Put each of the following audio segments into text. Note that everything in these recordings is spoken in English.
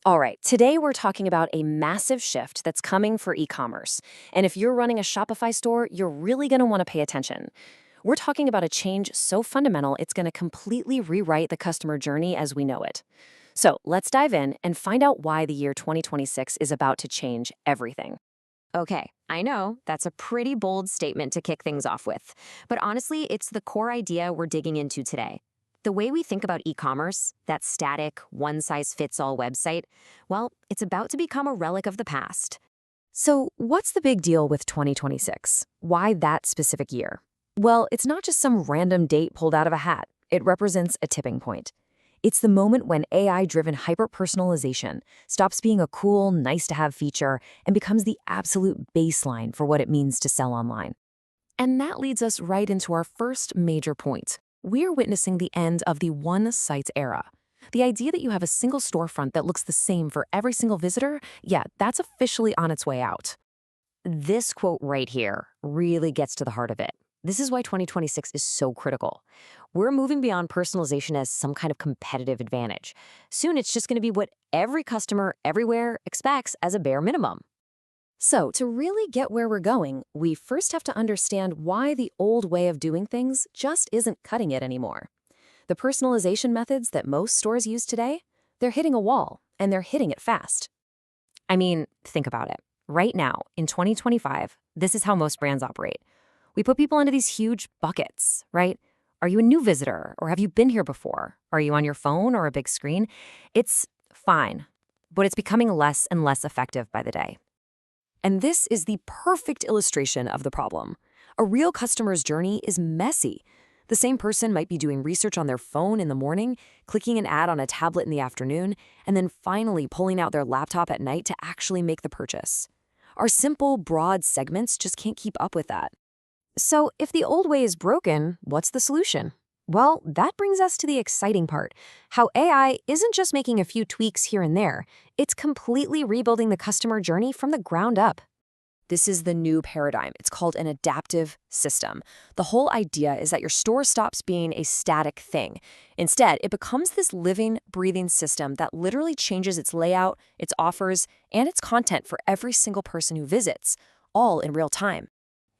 All right, today we're talking about a massive shift that's coming for e-commerce. And if you're running a Shopify store, you're really going to want to pay attention. We're talking about a change so fundamental, it's going to completely rewrite the customer journey as we know it. So let's dive in and find out why the year 2026 is about to change everything. Okay, I know that's a pretty bold statement to kick things off with, but honestly, it's the core idea we're digging into today. The way we think about e-commerce, that static, one-size-fits-all website, well, it's about to become a relic of the past. So, what's the big deal with 2026? Why that specific year? Well, it's not just some random date pulled out of a hat. It represents a tipping point. It's the moment when AI-driven hyper-personalization stops being a cool, nice-to-have feature and becomes the absolute baseline for what it means to sell online. And that leads us right into our first major point. We're witnessing the end of the one-site era. The idea that you have a single storefront that looks the same for every single visitor, yeah, that's officially on its way out. This quote right here really gets to the heart of it. This is why 2026 is so critical. We're moving beyond personalization as some kind of competitive advantage. Soon, it's just going to be what every customer everywhere expects as a bare minimum. So, to really get where we're going, we first have to understand why the old way of doing things just isn't cutting it anymore. The personalization methods that most stores use today, they're hitting a wall, and they're hitting it fast. I mean, think about it. Right now, in 2025, this is how most brands operate. We put people into these huge buckets, right? Are you a new visitor, or have you been here before? Are you on your phone or a big screen? It's fine, but it's becoming less and less effective by the day. And this is the perfect illustration of the problem. A real customer's journey is messy. The same person might be doing research on their phone in the morning, clicking an ad on a tablet in the afternoon, and then finally pulling out their laptop at night to actually make the purchase. Our simple, broad segments just can't keep up with that. So if the old way is broken, what's the solution? Well, that brings us to the exciting part, how AI isn't just making a few tweaks here and there, it's completely rebuilding the customer journey from the ground up. This is the new paradigm. It's called an adaptive system. The whole idea is that your store stops being a static thing. Instead, it becomes this living, breathing system that literally changes its layout, its offers, and its content for every single person who visits, all in real time.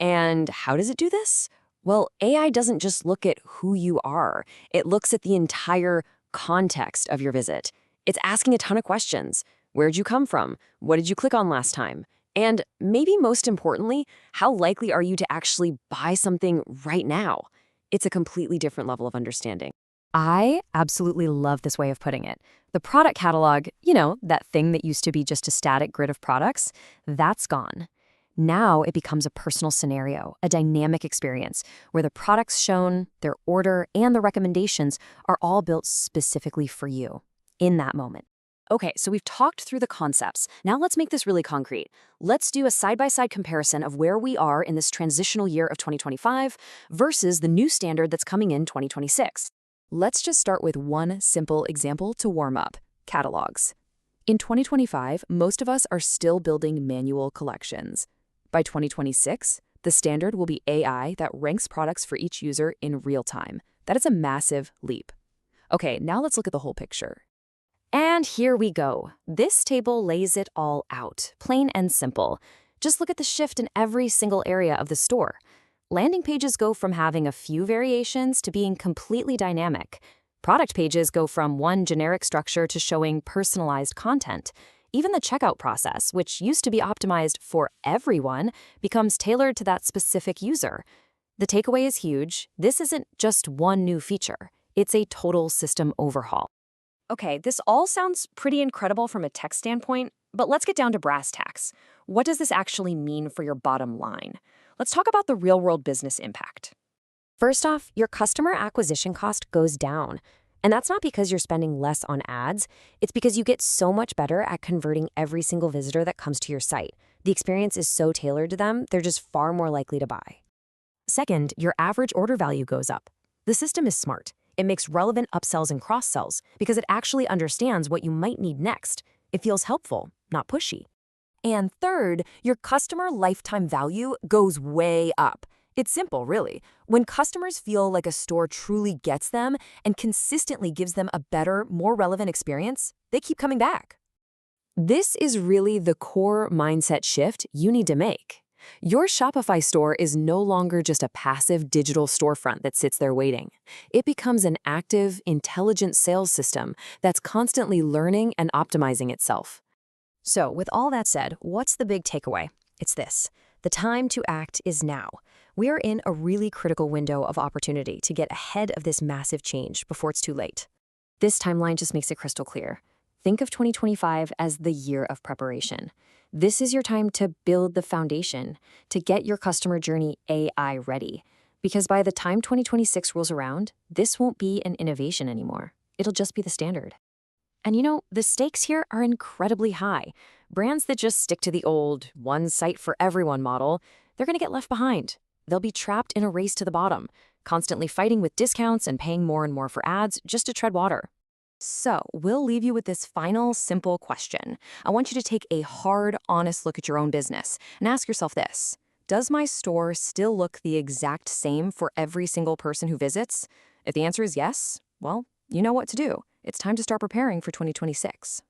And how does it do this? Well, AI doesn't just look at who you are. It looks at the entire context of your visit. It's asking a ton of questions. Where'd you come from? What did you click on last time? And maybe most importantly, how likely are you to actually buy something right now? It's a completely different level of understanding. I absolutely love this way of putting it. The product catalog, that thing that used to be just a static grid of products, that's gone. Now it becomes a personal scenario, a dynamic experience, where the products shown, their order, and the recommendations are all built specifically for you in that moment. Okay, so we've talked through the concepts. Now let's make this really concrete. Let's do a side-by-side comparison of where we are in this transitional year of 2025 versus the new standard that's coming in 2026. Let's just start with one simple example to warm up: catalogs. In 2025, most of us are still building manual collections. By 2026, the standard will be AI that ranks products for each user in real time. That is a massive leap. Okay, now let's look at the whole picture. And here we go. This table lays it all out, plain and simple. Just look at the shift in every single area of the store. Landing pages go from having a few variations to being completely dynamic. Product pages go from one generic structure to showing personalized content. Even the checkout process, which used to be optimized for everyone, becomes tailored to that specific user. The takeaway is huge. This isn't just one new feature. It's a total system overhaul. Okay, this all sounds pretty incredible from a tech standpoint, but let's get down to brass tacks. What does this actually mean for your bottom line? Let's talk about the real-world business impact. First off, your customer acquisition cost goes down. And that's not because you're spending less on ads. It's because you get so much better at converting every single visitor that comes to your site. The experience is so tailored to them, they're just far more likely to buy. Second, your average order value goes up. The system is smart. It makes relevant upsells and cross-sells because it actually understands what you might need next. It feels helpful, not pushy. And third, your customer lifetime value goes way up. It's simple, really. When customers feel like a store truly gets them and consistently gives them a better, more relevant experience, they keep coming back. This is really the core mindset shift you need to make. Your Shopify store is no longer just a passive digital storefront that sits there waiting. It becomes an active, intelligent sales system that's constantly learning and optimizing itself. So, with all that said, what's the big takeaway? It's this: the time to act is now. We are in a really critical window of opportunity to get ahead of this massive change before it's too late. This timeline just makes it crystal clear. Think of 2025 as the year of preparation. This is your time to build the foundation, to get your customer journey AI ready. Because by the time 2026 rolls around, this won't be an innovation anymore. It'll just be the standard. And the stakes here are incredibly high. Brands that just stick to the old one site for everyone model, they're going to get left behind. They'll be trapped in a race to the bottom, constantly fighting with discounts and paying more and more for ads just to tread water. So, we'll leave you with this final, simple question. I want you to take a hard, honest look at your own business and ask yourself this: does my store still look the exact same for every single person who visits? If the answer is yes, well, you know what to do. It's time to start preparing for 2026.